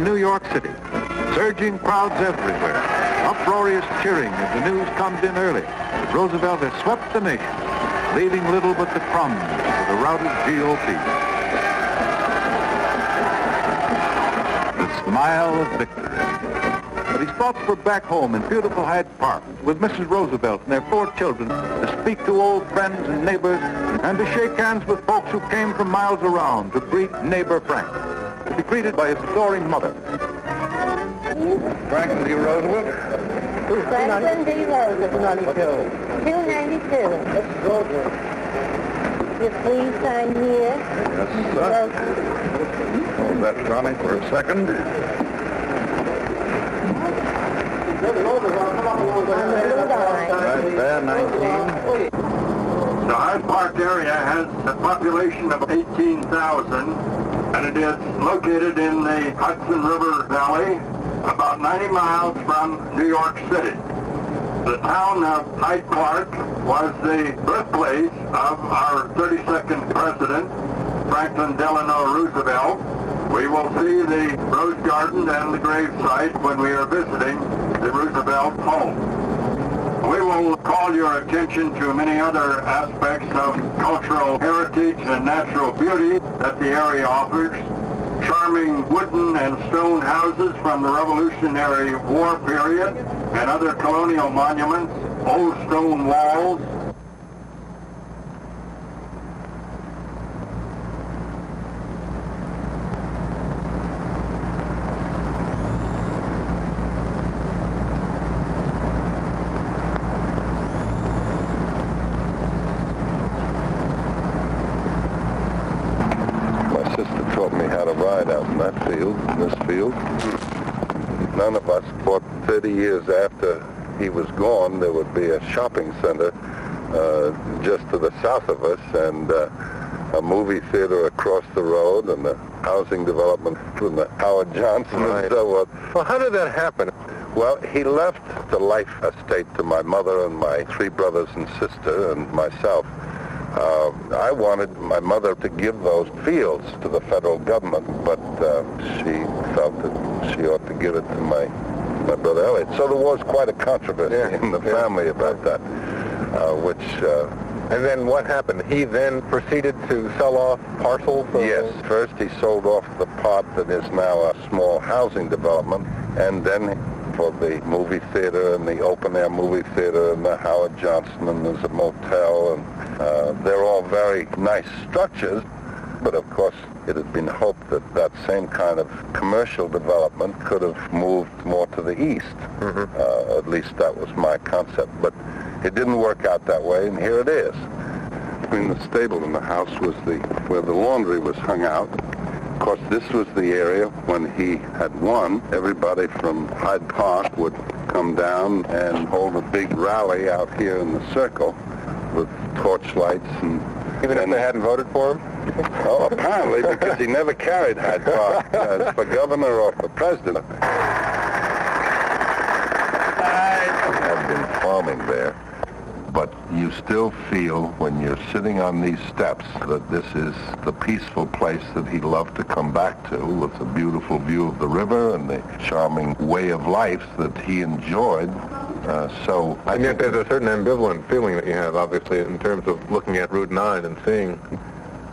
New York City. Surging crowds everywhere. Uproarious cheering as the news comes in early. Roosevelt has swept the nation, leaving little but the crumbs for the routed GOP. The smile of victory. But his thoughts were back home in beautiful Hyde Park with Mrs. Roosevelt and their 4 children to speak to old friends and neighbors and to shake hands with folks who came from miles around to greet neighbor Frank, to be greeted by his adoring mother. Franklin D. Roosevelt. Franklin D. Roosevelt. 292. You please sign here. Yes, sir. Hold that for me for a second. Right there, 19. The Hyde Park area has a population of 18,000, and it is located in the Hudson River Valley, about 90 miles from New York City. The town of Hyde Park was the birthplace of our 32nd president, Franklin Delano Roosevelt. We will see the Rose Garden and the grave site when we are visiting the Roosevelt home. We will call your attention to many other aspects of cultural heritage and natural beauty that the area offers. Charming wooden and stone houses from the Revolutionary War period and other colonial monuments, old stone walls. Taught me how to ride out in that field, in this field. None of us thought 30 years after he was gone there would be a shopping center just to the south of us and a movie theater across the road and the housing development from the Howard Johnson and so on. Well, how did that happen? Well, he left the life estate to my mother and my 3 brothers and sister and myself. I wanted my mother to give those fields to the federal government, but she felt that she ought to give it to my brother Elliot. So there was quite a controversy in the family about that, And then what happened? He then proceeded to sell off parcels? Yes. First he sold off the part that is now a small housing development, and then for the movie theater and the open-air movie theater and the Howard Johnson, and there's a motel, and they're all very nice structures. But of course, it had been hoped that that same kind of commercial development could have moved more to the east. At least that was my concept. But it didn't work out that way, and here it is. Between the stable and the house was where the laundry was hung out. Of course, this was the area when he had won. Everybody from Hyde Park would come down and hold a big rally out here in the circle with torchlights. And even if they hadn't voted for him? Oh, apparently, because he never carried Hyde Park for governor or for president. I've been farming there. But you still feel when you're sitting on these steps that this is the peaceful place that he loved to come back to, with the beautiful view of the river and the charming way of life that he enjoyed. And yet there's a certain ambivalent feeling that you have, obviously, in terms of looking at Route 9 and seeing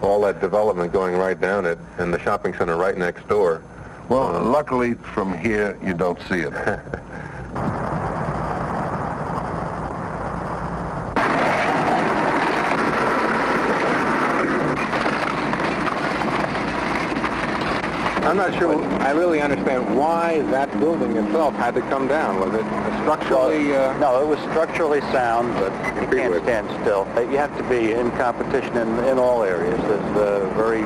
all that development going right down it and the shopping center right next door. Well, luckily from here you don't see it. I'm not sure I really understand why that building itself had to come down. Was it structurally... No, it was structurally sound, but you can't stand still. You have to be in competition in all areas. There's very,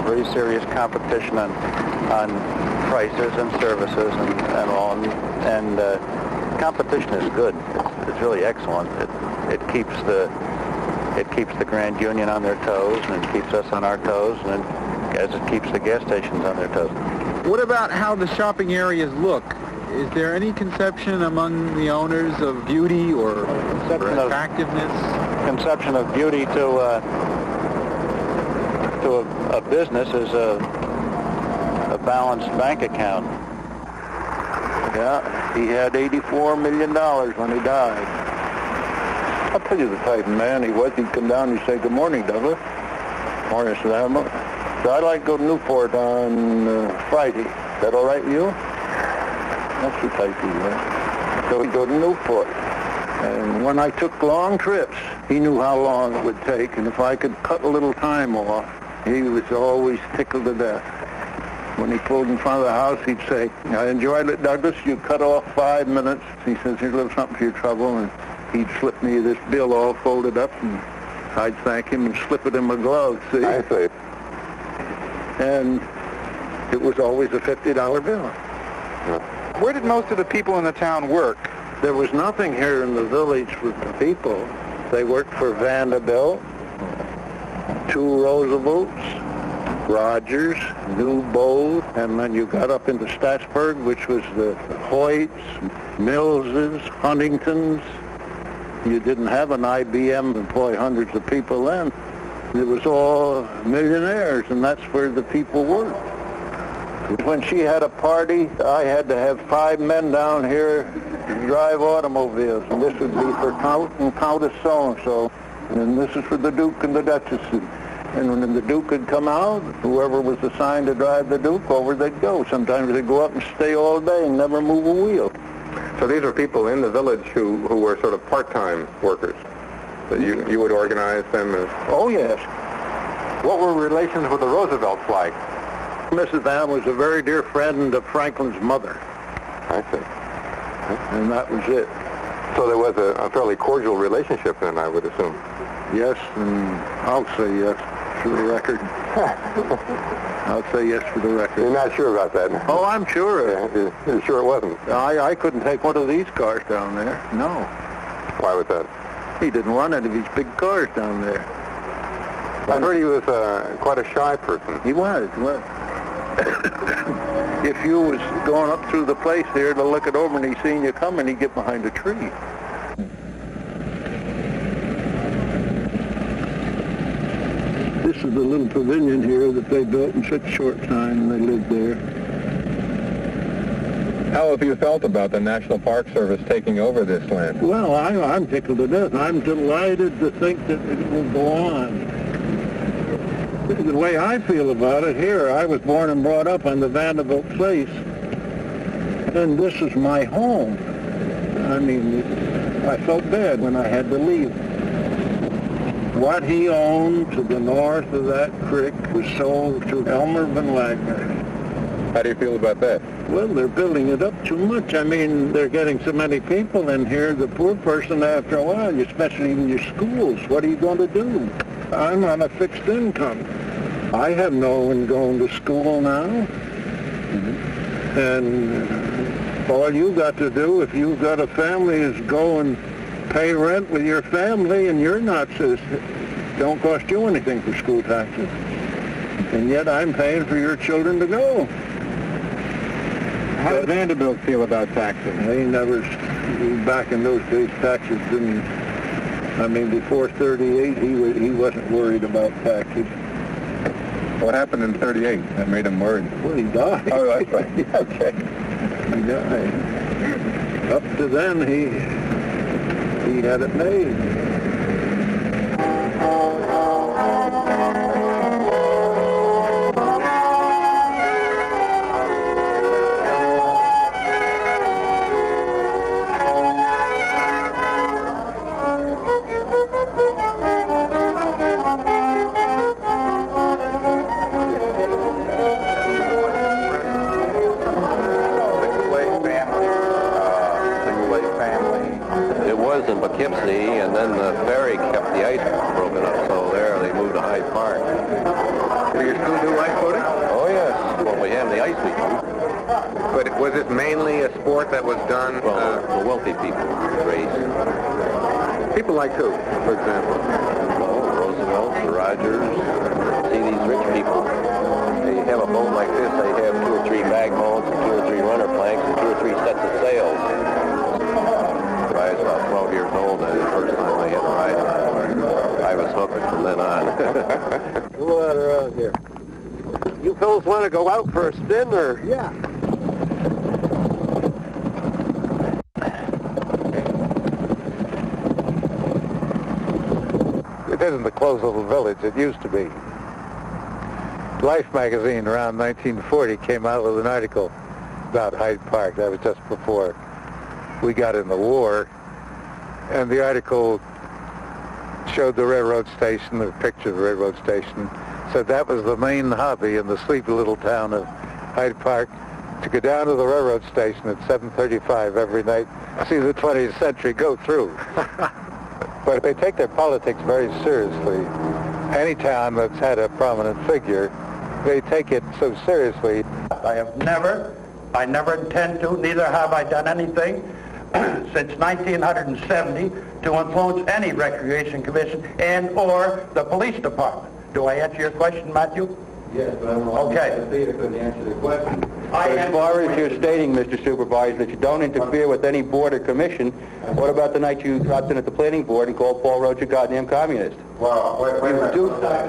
very serious competition on prices and services and all. And competition is good. It's really excellent. It keeps the Grand Union on their toes, and it keeps us on our toes, and as it keeps the gas stations on their toes. What about how the shopping areas look? Is there any conception among the owners of beauty or attractiveness? Conception of beauty to a business is a balanced bank account. Yeah, he had $84 million when he died. I'll tell you the type of man he was. He'd come down and he'd say, "Good morning, Douglas." Morning, Mr. Admiral. So I'd like to go to Newport on Friday. Is that all right with you? That's the type he was. So he'd go to Newport. And when I took long trips, he knew how long it would take. And if I could cut a little time off, he was always tickled to death. When he pulled in front of the house, he'd say, "I enjoyed it, Douglas. You cut off 5 minutes." He says, "Here's a little something for your trouble." And he'd slip me this bill all folded up, and I'd thank him and slip it in my glove, see? I see. And it was always a $50 bill. Where did most of the people in the town work? There was nothing here in the village for the people. They worked for Vanderbilt, two Roosevelts, Rogers, New Bow, and then you got up into Statsburg, which was the Hoyts, Millses, Huntingtons. You didn't have an IBM to employ hundreds of people then. It was all millionaires, and that's where the people worked. When she had a party, I had to have 5 men down here to drive automobiles, and this would be for Count and Countess so-and-so, and this is for the Duke and the Duchess. And when the Duke would come out, whoever was assigned to drive the Duke, over they'd go. Sometimes they'd go up and stay all day and never move a wheel. So these are people in the village who were sort of part-time workers. That you would organize them as... Oh, yes. What were relations with the Roosevelts like? Mrs. Van was a very dear friend of Franklin's mother, I see. and that was it. So there was a fairly cordial relationship then, I would assume. Yes, and I'll say yes for the record. I'll say yes for the record. You're not sure about that? Oh, I'm sure. Yeah, you're sure it wasn't? I couldn't take one of these cars down there. No. Why was that? He didn't run any of these big cars down there. I heard he was quite a shy person. He was. If you was going up through the place there to look it over and he seen you coming, he'd get behind a tree. This is the little pavilion here that they built in such a short time, and they lived there. How have you felt about the National Park Service taking over this land? Well, I'm tickled to death. I'm delighted to think that it will go on. The way I feel about it here, I was born and brought up on the Vanderbilt place, and this is my home. I mean, I felt bad when I had to leave. What he owned to the north of that creek was sold to Elmer Van Wagner. How do you feel about that? Well, they're building it up too much. I mean, they're getting so many people in here, the poor person after a while, especially in your schools, what are you going to do? I'm on a fixed income. I have no one going to school now. And all you got to do, if you've got a family, is go and pay rent with your family, and you're not, don't cost you anything for school taxes. And yet I'm paying for your children to go. How did Vanderbilt feel about taxes? They never, back in those days, taxes didn't, I mean, before 38, he wasn't worried about taxes. What happened in 38 that made him worried? Well, he died. Oh, that's right. Okay. He died. Up to then, he had it made. In Poughkeepsie, and then the ferry kept the ice broken up, so there they moved to Hyde Park. Do you still do ice boating? Oh yes, when we have the ice week. But was it mainly a sport that was done? Well, the wealthy people race. People like who, for example? Well, the Roosevelts, the Rogers. See, these rich people, they have a boat like this, they have 2 or 3 bagboats, 2 or 3 runner planks, and 2 or 3 sets of sails. I was about 12 years old, and the first time I had to ride on it, I was hooked from then on. Go out around here. You fellas want to go out for a spin, or? Yeah. It isn't the close little village it used to be. Life magazine around 1940 came out with an article about Hyde Park. That was just before we got in the war. And the article showed the railroad station, the picture of the railroad station, said that was the main hobby in the sleepy little town of Hyde Park, to go down to the railroad station at 7:35 every night, see the 20th century go through. But they take their politics very seriously. Any town that's had a prominent figure, they take it so seriously. I never intend to, neither have I done anything since 1970 to influence any recreation commission and or the police department. Do I answer your question, Matthew? Yes, but I'm okay. The theater couldn't answer the question. As far as you're stating, Mr. Supervisor, that you don't interfere with any board or commission, what about the night you dropped in at the planning board and called Paul Roach a goddamn communist? Well, wait a minute.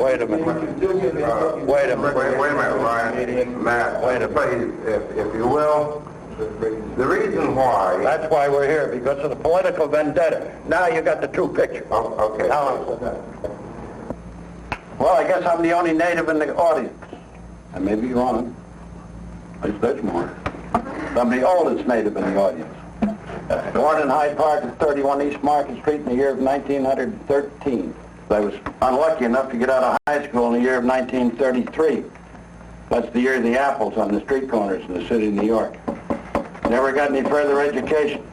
Wait a minute. Wait a minute, Ryan. Matt, wait a minute. If you will, the reason why... That's why we're here, because of the political vendetta. Now you got the true picture. Oh, okay. Well, I guess I'm the only native in the audience. And maybe you're on. At least there's more. I'm the oldest native in the audience. Born in Hyde Park at 31 East Market Street in the year of 1913. I was unlucky enough to get out of high school in the year of 1933. That's the year of the apples on the street corners in the city of New York. Never got any further education.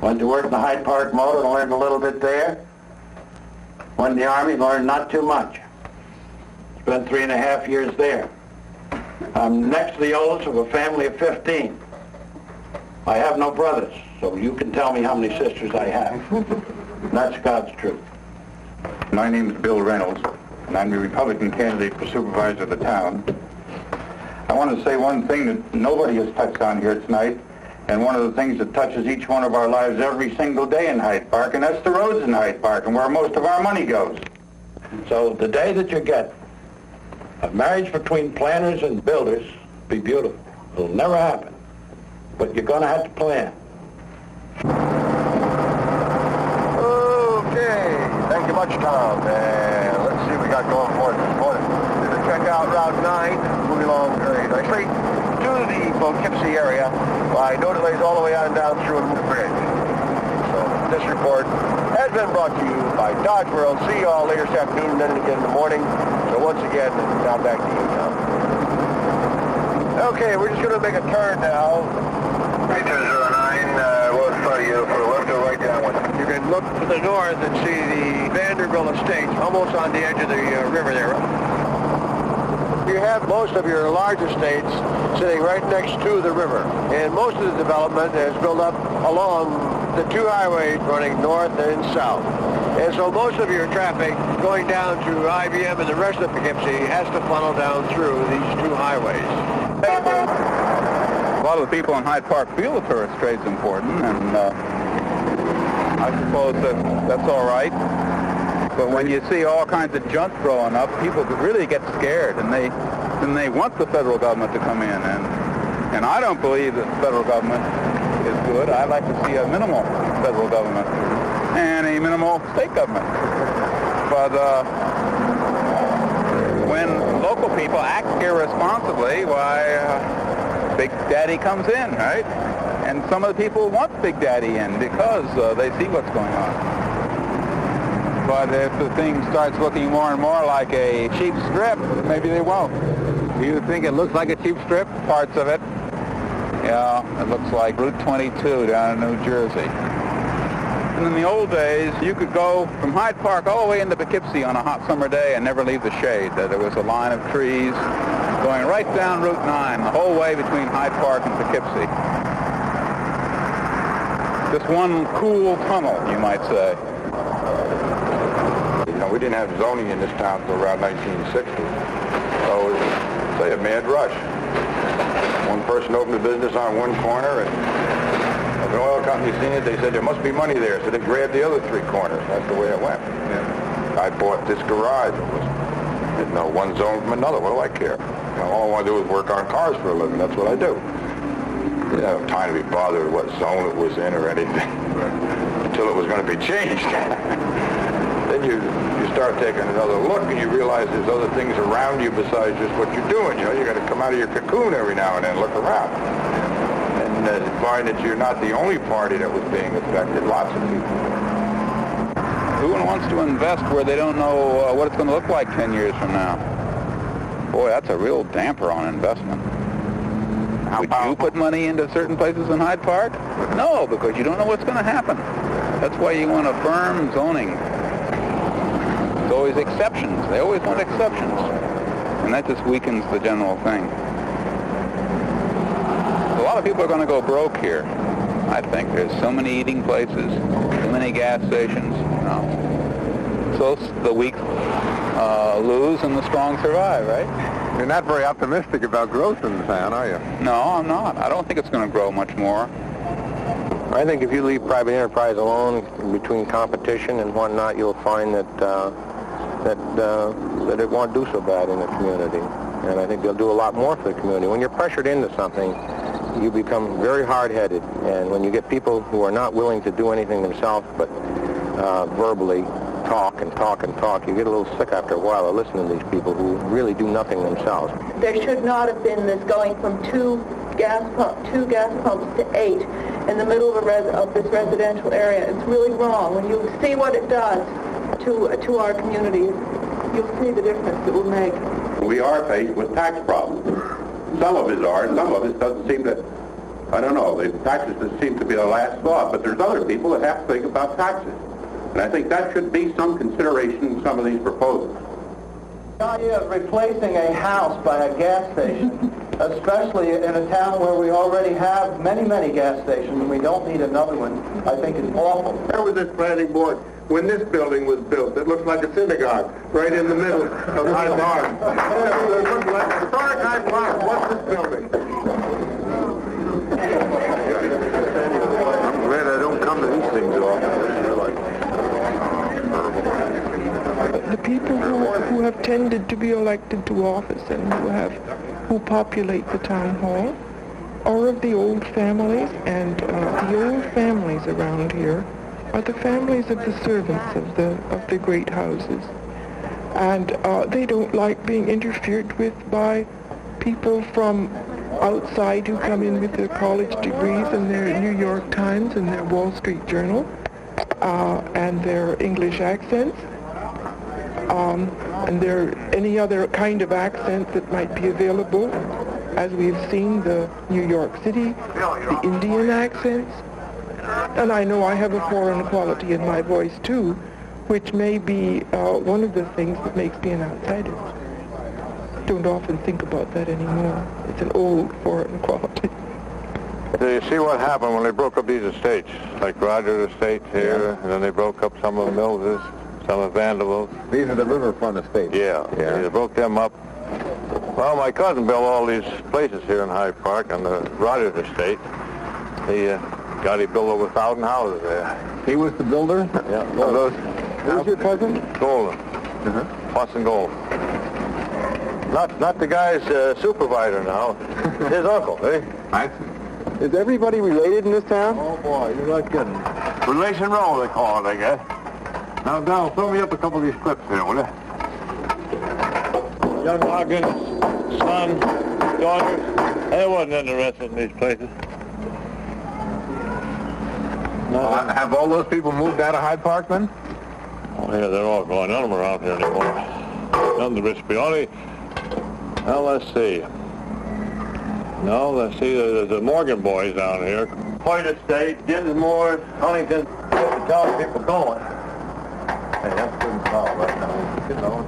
Went to work in the Hyde Park motor and learned a little bit there. Went in the Army, learned not too much. Spent 3.5 years there. I'm next to the oldest of a family of 15. I have no brothers, so you can tell me how many sisters I have. That's God's truth. My name is Bill Reynolds, and I'm the Republican candidate for supervisor of the town. I want to say one thing that nobody has touched on here tonight, and one of the things that touches each one of our lives every single day in Hyde Park, and that's the roads in Hyde Park and where most of our money goes. So the day that you get a marriage between planners and builders be beautiful. It'll never happen. But you're going to have to plan. Okay, thank you much, Tom. And let's see what we got going for us this morning. We're going to check out Route 9, moving along very nicely to the Poughkeepsie area by no delays all the way on down through the bridge. So this report has been brought to you by Dodge World. See you all later this afternoon and then again in the morning. So once again, now back to you, Tom. Okay, we're just going to make a turn now. 3209, we'll start you for left or right downwind. You can look to the north and see the Vanderbilt Estates, almost on the edge of the river there. You have most of your large estates sitting right next to the river, and most of the development is built up along the two highways running north and south. And so most of your traffic going down to IBM and the rest of Poughkeepsie has to funnel down through these two highways. A lot of the people in Hyde Park feel the tourist trade's important, and I suppose that's all right. But when you see all kinds of junk growing up, people really get scared, and they want the federal government to come in. And I don't believe that the federal government is good. I'd like to see a minimal federal government and a minimal state government. But when local people act irresponsibly, why, Big Daddy comes in, right? And some of the people want Big Daddy in because they see what's going on. But if the thing starts looking more and more like a cheap strip, maybe they won't. Do you think it looks like a cheap strip? Parts of it. Yeah, it looks like Route 22 down in New Jersey. And in the old days, you could go from Hyde Park all the way into Poughkeepsie on a hot summer day and never leave the shade. There was a line of trees going right down Route 9, the whole way between Hyde Park and Poughkeepsie. Just one cool tunnel, you might say. You know, we didn't have zoning in this town until around 1960. So it was, say, a mad rush. One person opened a business on one corner, and when the oil company seen it, they said there must be money there, so they grabbed the other three corners. That's the way it went. Yeah. I bought this garage. It was didn't know one zone from another. What do I care? All I want to do is work on cars for a living. That's what I do. Didn't have time to be bothered with what zone it was in or anything until it was going to be changed. Then you start taking another look and you realize there's other things around you besides just what you're doing. You got to come out of your cocoon every now and then and look around. And find that you're not the only party that was being affected. Lots of people. Who wants to invest where they don't know what it's going to look like 10 years from now? Boy, that's a real damper on investment. Would you put money into certain places in Hyde Park? No, because you don't know what's going to happen. That's why you want a firm zoning. There's always exceptions. They always want exceptions. And that just weakens the general thing. A lot of people are going to go broke here. I think there's so many eating places, so many gas stations. So the weak lose and the strong survive, right? You're not very optimistic about growth in the town, are you? No, I'm not. I don't think it's going to grow much more. I think if you leave private enterprise alone between competition and whatnot, you'll find that it won't do so bad in the community. And I think they'll do a lot more for the community. When you're pressured into something, you become very hard-headed. And when you get people who are not willing to do anything themselves but verbally talk and talk and talk, you get a little sick after a while of listening to these people who really do nothing themselves. There should not have been this going from two gas pumps to 8 in the middle of this residential area. It's really wrong. When you see what it does to our communities, you'll see the difference it will make. We are faced with tax problems. Some of us are, and some of us doesn't seem to, I don't know, the taxes just seem to be the last thought, but there's other people that have to think about taxes. And I think that should be some consideration in some of these proposals. The idea of replacing a house by a gas station, especially in a town where we already have many, many gas stations and we don't need another one, I think is awful. There was this planning board when this building was built. It looked like a synagogue right in the middle of Hyde Park. It looked like historic Hyde Park. What's this building? I'm glad I don't come to these things often. The people who have tended to be elected to office and who populate the town hall are of the old families, and the old families around here are the families of the servants of the great houses, and they don't like being interfered with by people from outside who come in with their college degrees and their New York Times and their Wall Street Journal and their English accents. And there any other kind of accent that might be available, as we've seen the New York City, the Indian accents. And I know I have a foreign quality in my voice too, which may be one of the things that makes me an outsider. Don't often think about that anymore. It's an old foreign quality. So you see what happened when they broke up these estates, like Rogers Estate here, and then they broke up some of Mills's, some of Vanderbilt's. These are the riverfront estates. Yeah. They broke them up. Well, my cousin built all these places here in Hyde Park on the Rogers Estate. He built over 1,000 houses there. He was the builder? Yeah. Who's your cousin? Golden. Watson Golden. Not the guy's supervisor now. His uncle, eh? I see. Is everybody related in this town? Oh, boy, you're not kidding. Relation roll, they call it, I guess. Now, Donald, throw me up a couple of these clips here, will you? Young Loggins, son, daughters, they wasn't interested in these places. Have all those people moved out of Hyde Park, then? Oh, yeah, they're all gone. None of them are out here anymore. None of the rich people. Only, well, let's see. No, let's see, the Morgan boys down here. Point Estate, Dinsmore, Huntington, the town people going. Hey, that's good call right now, you know.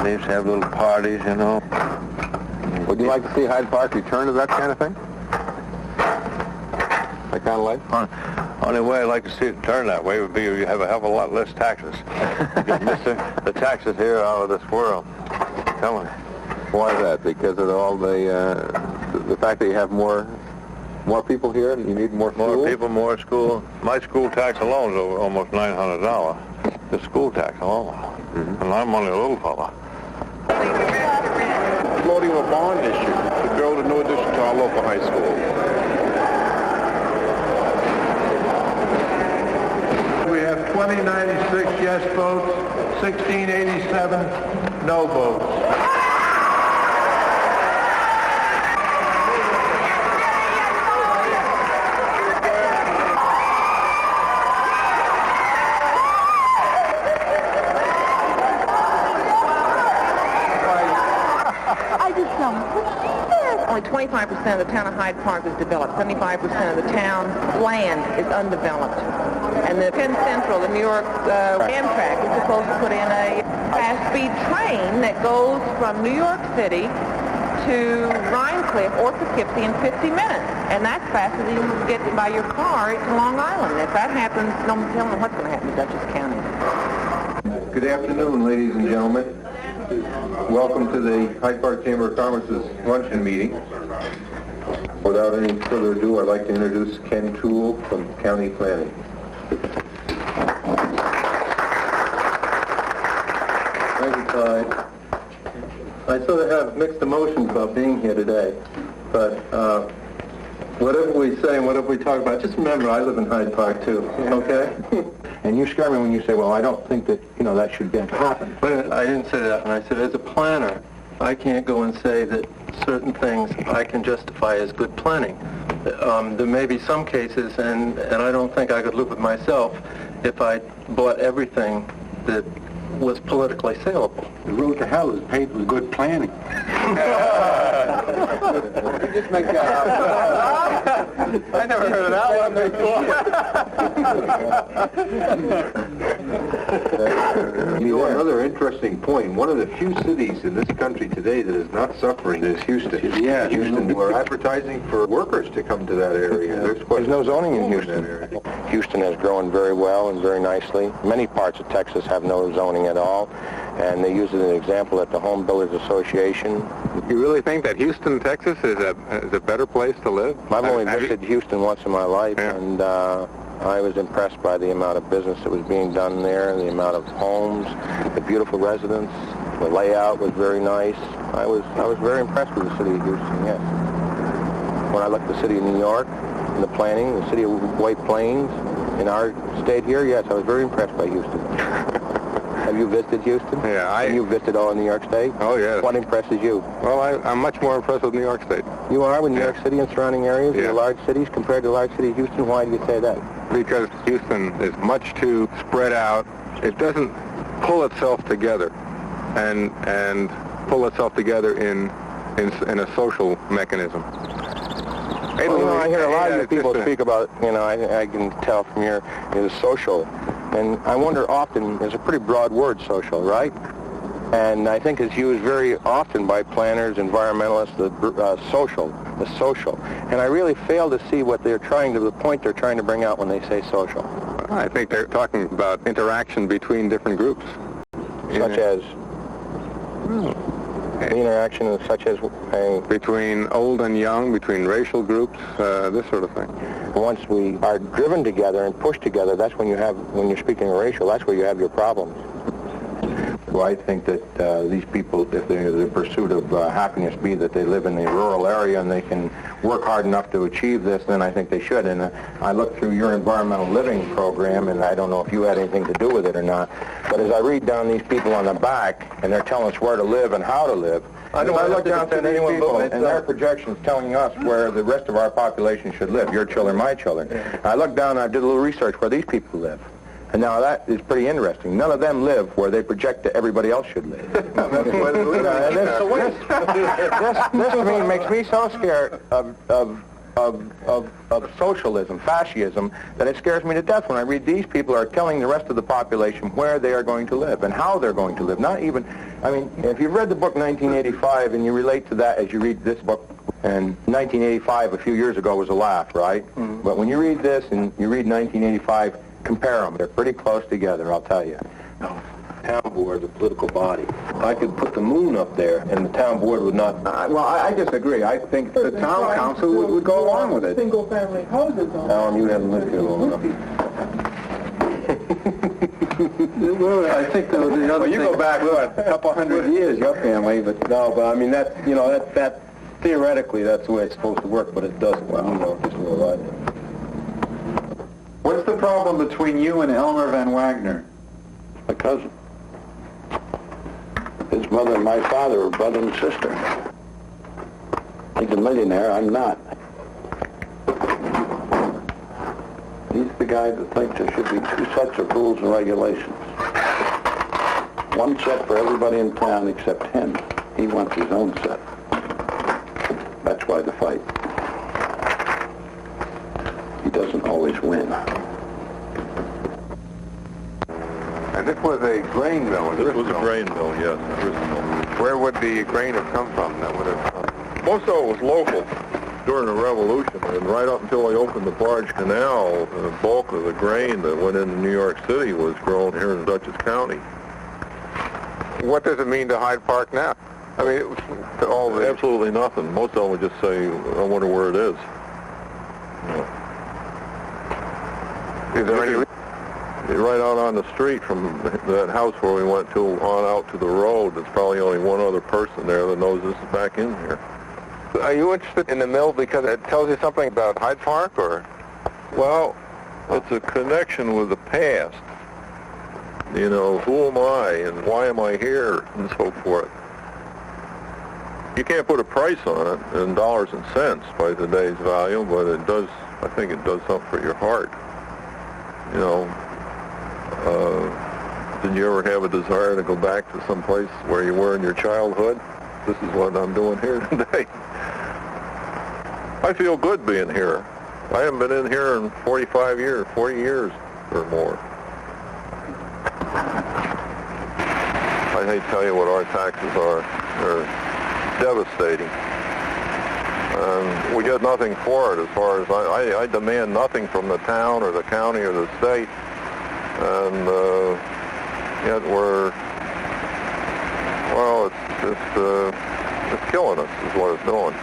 They used to have little parties, you know. Would you like to see Hyde Park return to that kind of thing? That kind of life? Only way I'd like to see it turn that way would be if you have a hell of a lot less taxes. The taxes here are out of this world. Come on. Why is that? Because of all the fact that you have more people here and you need more schools? More people, more school. My school tax alone is over almost $900. the school tax alone. And I'm only a little fella. Floating a bond issue to build a new addition to our local high school. We have 2096 yes votes, 1687 no votes. Only 25% of the town of Hyde Park is developed. 75% of the town land is undeveloped. And the Penn Central, the New York Amtrak, is supposed to put in a fast-speed train that goes from New York City to Rhinecliff or Poughkeepsie in 50 minutes. And that's faster than you can get by your car to Long Island. If that happens, no telling what's going to happen to Dutchess County. Good afternoon, ladies and gentlemen. Welcome to the Hyde Park Chamber of Commerce's luncheon meeting. Without any further ado, I'd like to introduce Ken Toole from County Planning. Thank you, Clyde. I sort of have mixed emotions about being here today, but whatever we say and whatever we talk about, just remember I live in Hyde Park too, okay? And you scare me when you say, well, I don't think that, that should happen. But I didn't say that, and I said as a planner, I can't go and say that certain things I can justify as good planning. There may be some cases, and I don't think I could live with myself if I bought everything that was politically saleable. The road to hell is paved with good planning. You just make that up. I never heard of that one before. Another interesting point, one of the few cities in this country today that is not suffering is Houston. Yeah. Houston, we're advertising for workers to come to that area. There's no zoning in Houston. Houston has grown very well and very nicely. Many parts of Texas have no zoning at all, and they use it as an example at the Home Builders Association. You really think that Houston, Texas is a better place to live? I've only visited Houston once in my life, and I was impressed by the amount of business that was being done there, the amount of homes, the beautiful residents. The layout was very nice. I was very impressed with the city of Houston, yes. When I looked at the city of New York, and the planning, the city of White Plains, in our state here, yes, I was very impressed by Houston. Have you visited Houston? Yeah, Have you visited all of New York State? Oh, yes. What impresses you? Well, I'm much more impressed with New York State. You are with New York City and surrounding areas, Yeah. the large cities, compared to the large city of Houston? Why do you say that? Because Houston is much too spread out. It doesn't pull itself together and pull itself together in a social mechanism. Well, I hear a lot of you people speak about, I can tell from your social. And I wonder often, it's a pretty broad word, social, right? And I think it's used very often by planners, environmentalists, the social. And I really fail to see what the point they're trying to bring out when they say social. I think they're talking about interaction between different groups. Such as? The interaction such as? Between old and young, between racial groups, this sort of thing. Once we are driven together and pushed together, that's when you're speaking racial, that's where you have your problems. Well, I think that these people, if their pursuit of happiness be that they live in the rural area and they can work hard enough to achieve this, then I think they should. And I looked through your environmental living program, and I don't know if you had anything to do with it or not, but as I read down these people on the back, and they're telling us where to live and how to live, I look down through these people and their projections telling us where the rest of our population should live, your children, my children. I looked down and I did a little research where these people live. And now that is pretty interesting. None of them live where they project that everybody else should live. This to me makes me so scared of socialism, fascism, that it scares me to death when I read these people are telling the rest of the population where they are going to live and how they're going to live. Not even, if you've read the book 1985 and you relate to that as you read this book, and 1985 a few years ago was a laugh, right? Mm-hmm. But when you read this and you read 1985, compare them. They're pretty close together, I'll tell you. No. Town board, the political body. I could put the moon up there, and the town board would not. I disagree. I think the town council would go along with it. Single-family houses. You haven't lived here long enough. Well, I think the other Well, you go back, what, a couple hundred years, your family, but... No, but I mean, that, you know, that theoretically, that's the way it's supposed to work, but it doesn't. Well, you know, just a little idea. What's the problem between you and Elmer Van Wagner? My cousin. His mother and my father are brother and sister. He's a millionaire, I'm not. He's the guy that thinks there should be two sets of rules and regulations. One set for everybody in town except him. He wants his own set. That's why the fight. He doesn't always win. And this was a grain mill in Bristol. This was a grain mill, yes, in Bristol. Where would the grain have come from? That would have... Most of it was local during the Revolution, and right up until they opened the Barge Canal, the bulk of the grain that went into New York City was grown here in Dutchess County. What does it mean to Hyde Park now? I mean, it was to all the... Absolutely nothing. Most of them would just say, I wonder where it is. Is there any... Right out on the street from that house where we went to on out to the road, there's probably only one other person there that knows this is back in here. Are you interested in the mill because it tells you something about Hyde Park, or? Well, it's a connection with the past. You know, who am I and why am I here and so forth. You can't put a price on it in dollars and cents by today's value, but it does, I think it does something for your heart. You know, did you ever have a desire to go back to some place where you were in your childhood? This is what I'm doing here today. I feel good being here. I haven't been in here in 40 years or more. I hate to tell you what our taxes are. They're devastating. We get nothing for it as far as I demand nothing from the town or the county or the state. And yet it's killing us is what it's doing.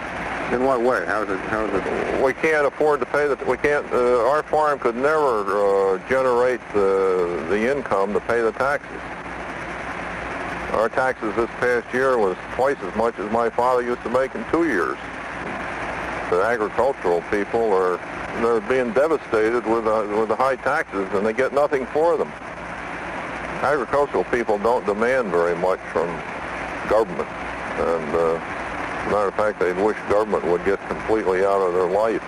In what way? How is it? We can't afford to pay our farm could never generate the income to pay the taxes. Our taxes this past year was twice as much as my father used to make in 2 years. The agricultural people they're being devastated with the high taxes, and they get nothing for them. Agricultural people don't demand very much from government, and as a matter of fact, they wish government would get completely out of their life.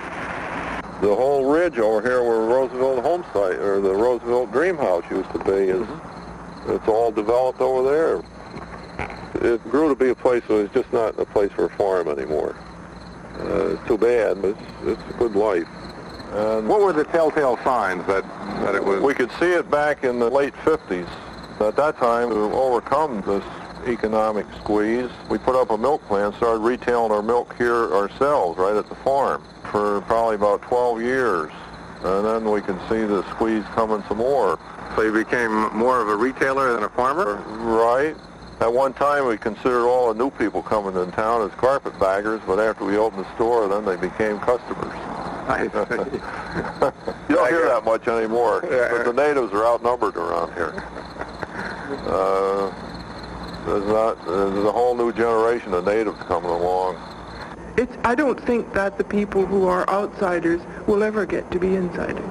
The whole ridge over here where Roosevelt home site, or the Roosevelt Dream House used to be, it's all developed over there. It grew to be a place that was just not a place for a farm anymore. It's too bad, but it's a good life. And what were the telltale signs that it was? We could see it back in the late 50s. At that time, to overcome this economic squeeze, we put up a milk plant, started retailing our milk here ourselves, right at the farm, for probably about 12 years. And then we could see the squeeze coming some more. So you became more of a retailer than a farmer? Right. At one time, we considered all the new people coming in town as carpetbaggers, but after we opened the store, then they became customers. You don't hear that much anymore, but the natives are outnumbered around here. There's a whole new generation of natives coming along. I don't think that the people who are outsiders will ever get to be insiders.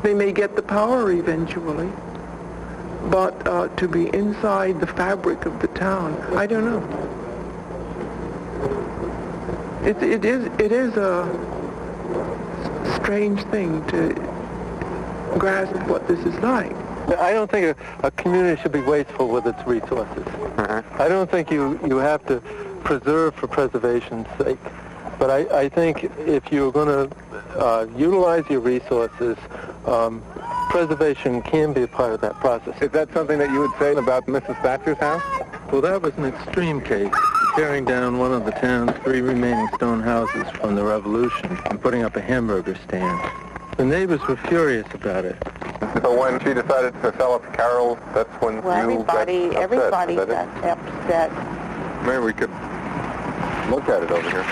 They may get the power eventually, but to be inside the fabric of the town, I don't know. It is a strange thing to grasp what this is like. I don't think a community should be wasteful with its resources. I don't think you have to preserve for preservation's sake. But I think if you're going to utilize your resources, preservation can be a part of that process. Is that something that you would say about Mrs. Thatcher's house? Well, that was an extreme case, tearing down one of the town's 3 remaining stone houses from the Revolution and putting up a hamburger stand. The neighbors were furious about it. So when she decided to sell it to Carol, that's when everybody got upset. Maybe we could look at it over here.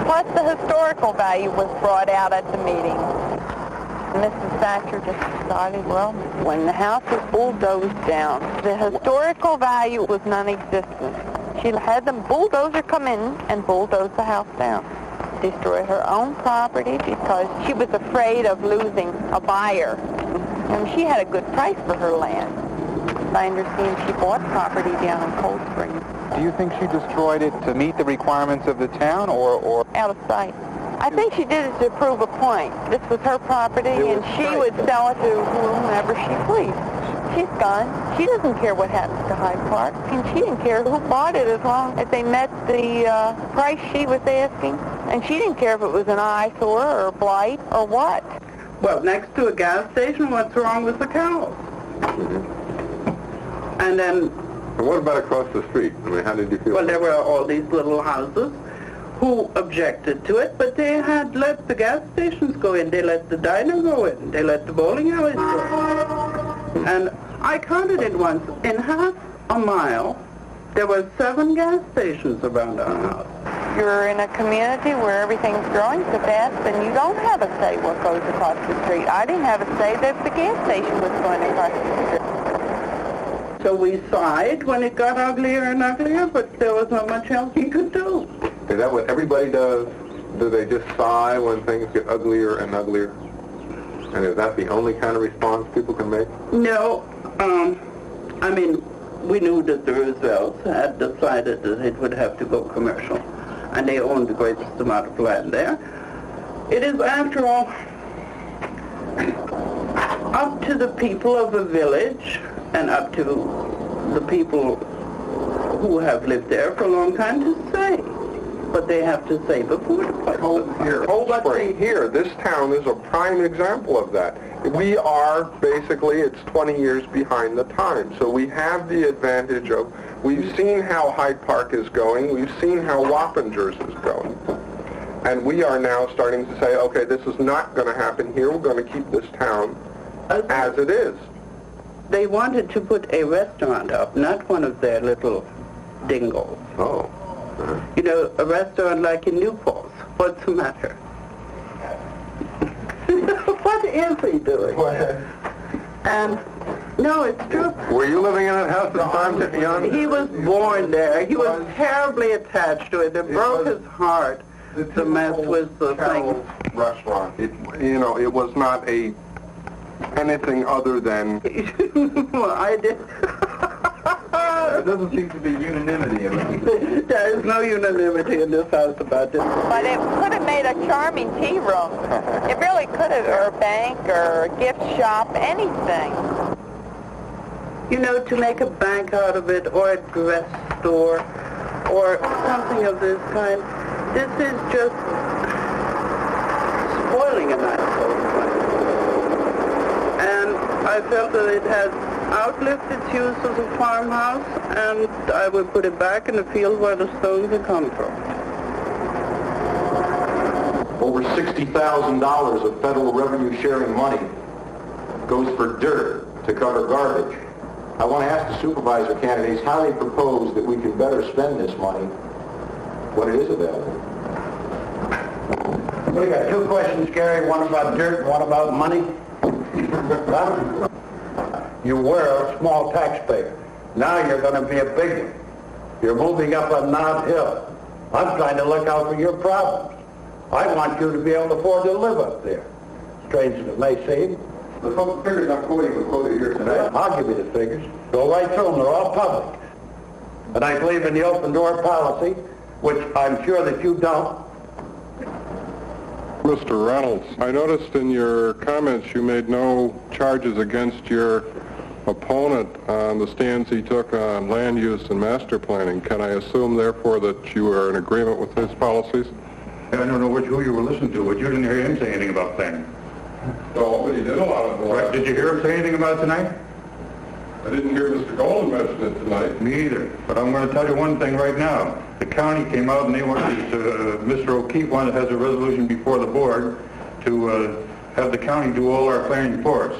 Plus the historical value was brought out at the meeting. Mrs. Thatcher just decided, well, when the house was bulldozed down, the historical value was non-existent. She had the bulldozer come in and bulldoze the house down. Destroy her own property because she was afraid of losing a buyer. And she had a good price for her land. I understand she bought property down in Cold Spring. Do you think she destroyed it to meet the requirements of the town or... Out of sight. I think she did it to prove a point. This was her property, and she would sell it to whomever she pleased. She's gone. She doesn't care what happens to Hyde Park, and she didn't care who bought it as long as they met the price she was asking. And she didn't care if it was an eyesore or a blight or what. Well, next to a gas station, what's wrong with the cows? And then... And what about across the street? I mean, how did you feel? Well, there were all these little houses who objected to it, but they had let the gas stations go in. They let the diner go in. They let the bowling alleys go in. And I counted it once. In half a mile, there were 7 gas stations around our house. You're in a community where everything's growing so fast, and you don't have a say what goes across the street. I didn't have a say that the gas station was going across the street. So we sighed when it got uglier and uglier, but there was not much else we could do. Is that what everybody does? Do they just sigh when things get uglier and uglier? And is that the only kind of response people can make? No. I mean, we knew that the Roosevelts had decided that it would have to go commercial, and they owned the greatest amount of land there. It is, after all, up to the people of a village and up to the people who have lived there for a long time to say what they have to say before the place. Here, this town is a prime example of that. We are basically, it's 20 years behind the times. So we have the advantage of, we've seen how Hyde Park is going, we've seen how Wappingers is going. And we are now starting to say, okay, this is not going to happen here. We're going to keep this town as it is. They wanted to put a restaurant up, not one of their little dingles. Oh. You know, a restaurant like in New Falls. What's the matter? What is he doing? And no, it's true. Were you living in that house at the time, young? He was born there. He was terribly attached to it. It broke his heart to mess with the thing. Restaurant. It was not anything other than... Well, I did... There doesn't seem to be unanimity in it. There is no unanimity in this house about this. But it could have made a charming tea room. It really could have, or a bank, or a gift shop, anything. You know, to make a bank out of it, or a dress store, or something of this kind, this is just spoiling a nice old place. And I felt that it had outlived its use as a farmhouse, and I would put it back in the field where the stones had come from. Over $60,000 of federal revenue sharing money goes for dirt to cover garbage. I want to ask the supervisor candidates how they propose that we can better spend this money when it is available. We got 2 questions, Gary, one about dirt and one about money. You were a small taxpayer. Now you're going to be a big one. You're moving up a knob hill. I'm trying to look out for your problems. I want you to be able to afford to live up there. Strange as it may seem. The figures I'm quoting were quoted here tonight. I'll give you the figures. Go right through them. They're all public. And I believe in the open door policy, which I'm sure that you don't. Mr. Reynolds, I noticed in your comments you made no charges against your opponent on the stands he took on land use and master planning. Can I assume, therefore, that you are in agreement with his policies? I don't know who you were listening to, but you didn't hear him say anything about planning. No, but he did a lot of it. Right. Did you hear him say anything about it tonight? I didn't hear Mr. Golden mention it tonight. Me either. But I'm going to tell you one thing right now. The county came out and they wanted Mr. O'Keefe has a resolution before the board to have the county do all our planning for us.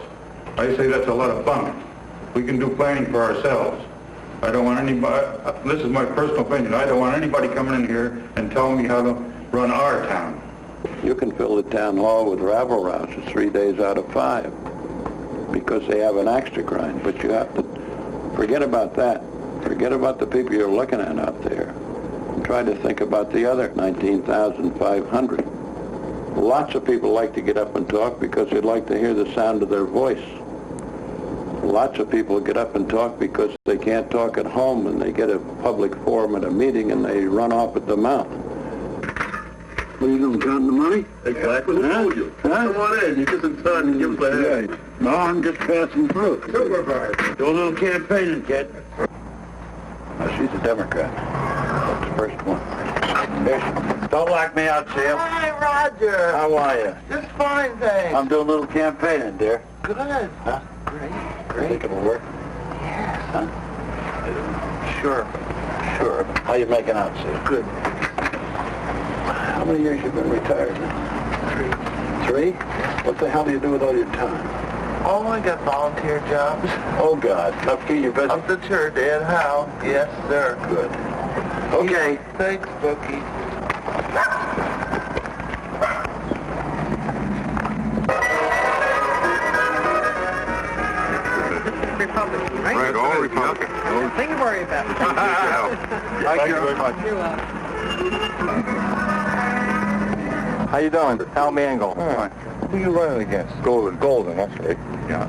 I say that's a lot of bunk. We can do planning for ourselves. I don't want anybody, this is my personal opinion, I don't want anybody coming in here and telling me how to run our town. You can fill the town hall with rabble-rousers 3 days out of 5 because they have an axe to grind. But you have to forget about that. Forget about the people you're looking at out there. And try to think about the other 19,500. Lots of people like to get up and talk because they'd like to hear the sound of their voice. Lots of people get up and talk because they can't talk at home and they get a public forum at a meeting and they run off at the mouth. What are you doing, counting the money? Exactly. Who told you? Huh? Come on in. You just inside and give us a hand. No, I'm just passing through. Supervisor. Do a little campaigning, kid. Now, she's a Democrat. That's the first one. Here, don't lock me out, Sam. Hi, Roger. How are you? Just fine, thanks. I'm doing a little campaigning, dear. Good. Huh? Great. Think it'll work? Yes. Huh? Sure. Sure. How you making out, Sam? Good. How many years you been retired now? 3. What the hell do you do with all your time? Oh, I got volunteer jobs. Oh, God. Enough to keep you busy? Up the church, Dad. How? Yes, sir. Good. Okay. Thanks, Bookie. Republican, right? Right, all Republican. Nothing to worry about. Thank you very much. You're welcome. How you doing? Al Mangle. Hi. Who are you running against? Golden, that's right. Yeah.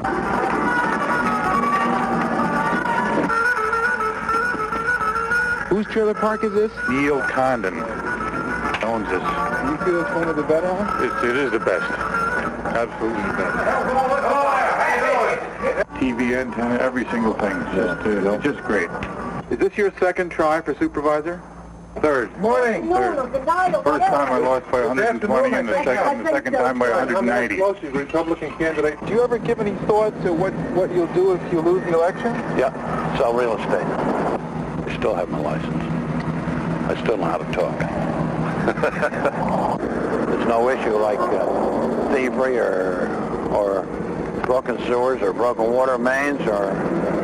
Whose trailer park is this? Neil Condon owns this. Do you feel it's one of the better ones? It is the best. Absolutely the best. TV antenna, every single thing. It's just great. Is this your second try for supervisor? Third. Morning. Third. First time I lost by 120 and the second time by 190. Republican candidate. Do you ever give any thought to what you'll do if you lose the election? Yeah. Sell real estate. I still have my license. I still know how to talk. There's no issue like thievery or broken sewers or broken water mains or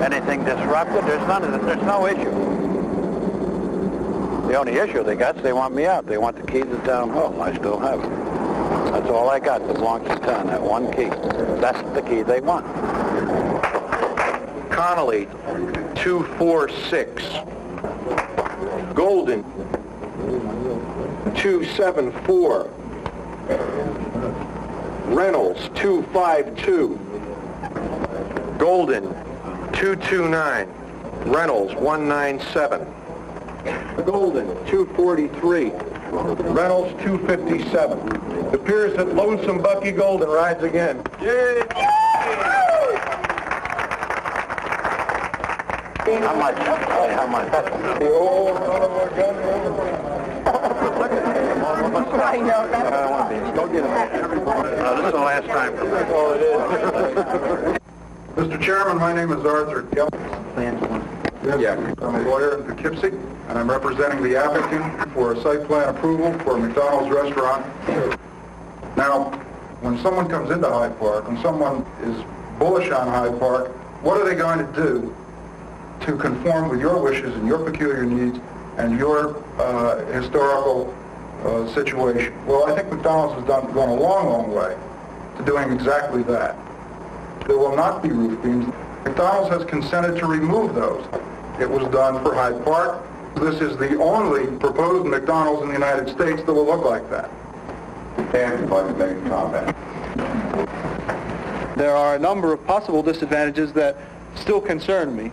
anything disrupted. There's none of that. There's no issue. The only issue they got is they want me out. They want the key to the town hall. I still have it. That's all I got that belongs to town, that one key. That's the key they want. Connolly, 246. Golden, 274. Reynolds, 252. Golden, 229. Reynolds, 197. Golden, 243. Reynolds, 257. It appears that Lonesome Bucky Golden rides again. Yay! How much? How much? Go get him. This is the last time for me. That's all it is. Mr. Chairman, my name is Arthur Gell. I'm a lawyer in Poughkeepsie, and I'm representing the applicant for a site plan approval for a McDonald's restaurant. Now, when someone comes into Hyde Park, when someone is bullish on Hyde Park, what are they going to do to conform with your wishes and your peculiar needs and your historical situation? Well, I think McDonald's has gone a long, long way to doing exactly that. There will not be roof beams. McDonald's has consented to remove those. It was done for Hyde Park. This is the only proposed McDonald's in the United States that will look like that. Dan, if I could make a comment. There are a number of possible disadvantages that still concern me.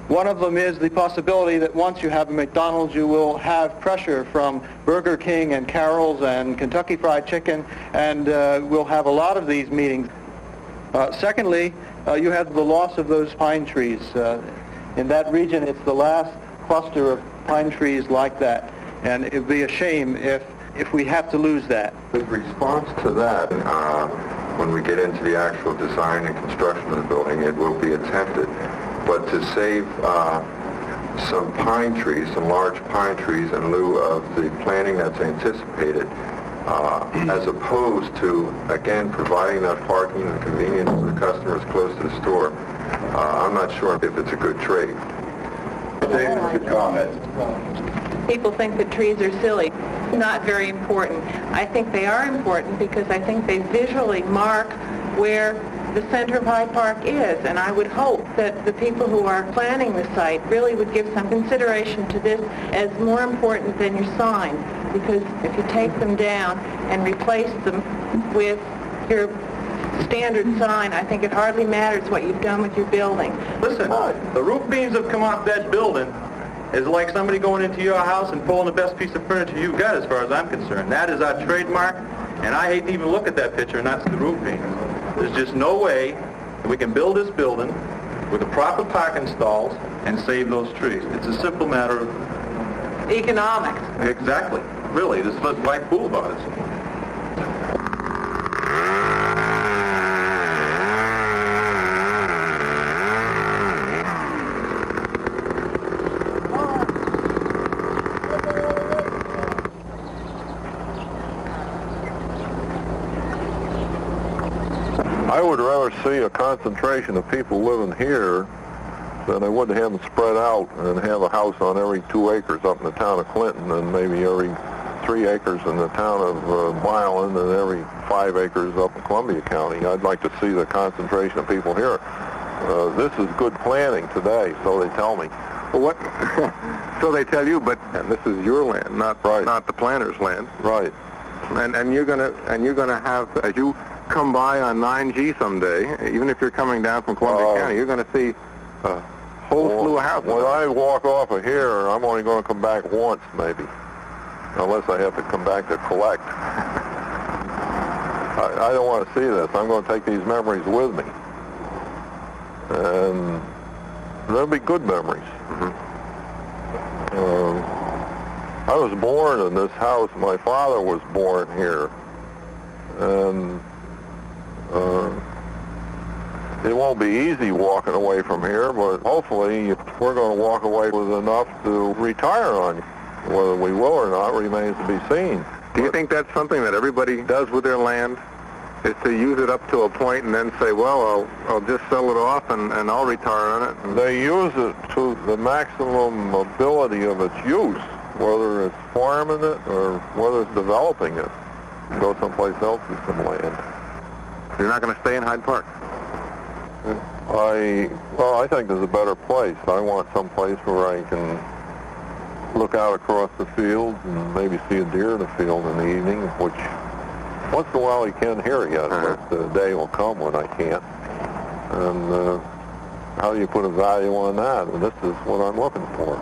One of them is the possibility that once you have a McDonald's, you will have pressure from Burger King and Carol's and Kentucky Fried Chicken, and we'll have a lot of these meetings. Secondly, you have the loss of those pine trees. In that region, it's the last cluster of pine trees like that, and it would be a shame if we have to lose that. In response to that, when we get into the actual design and construction of the building, it will be attempted. But to save some pine trees, some large pine trees in lieu of the planting that's anticipated, as opposed to, again, providing that parking and convenience for the customers close to the store, I'm not sure if it's a good trade. David, good comment. People think that trees are silly. not very important. I think they are important because I think they visually mark where the center of Hyde Park is, and I would hope that the people who are planning the site really would give some consideration to this as more important than your sign, because if you take them down and replace them with your standard sign, I think it hardly matters what you've done with your building. Listen, the roof beams have come off that building is like somebody going into your house and pulling the best piece of furniture you've got, as far as I'm concerned. That is our trademark, and I hate to even look at that picture and not see the roof beams. There's just no way that we can build this building with the proper parking stalls and save those trees. It's a simple matter of economics. Exactly. Really, this is what's quite cool about it. I would rather see a concentration of people living here than I would have them spread out and have a house on every 2 acres up in the town of Clinton and maybe every 3 acres in the town of Milan and every 5 acres up in Columbia County. I'd like to see the concentration of people here. This is good planning today, so they tell me. Well, what? So they tell you, but and this is your land, not the planner's land. Right. And you're gonna have, as you come by on 9G someday, even if you're coming down from Columbia County, you're going to see a whole slew of houses. When I walk off of here, I'm only going to come back once, maybe, unless I have to come back to collect. I don't want to see this. I'm going to take these memories with me, and they'll be good memories. I was born in this house. My father was born here, and it won't be easy walking away from here, but hopefully we're going to walk away with enough to retire on. Whether we will or not remains to be seen. Do you think that's something that everybody does with their land, is to use it up to a point and then say, well, I'll just sell it off and I'll retire on it? They use it to the maximum ability of its use, whether it's farming it or whether it's developing it. Go someplace else with some land. You're not going to stay in Hyde Park? I think there's a better place. I want some place where I can look out across the fields and maybe see a deer in the field in the evening, which once in a while you can hear yet, but the day will come when I can't. And how do you put a value on that? And this is what I'm looking for.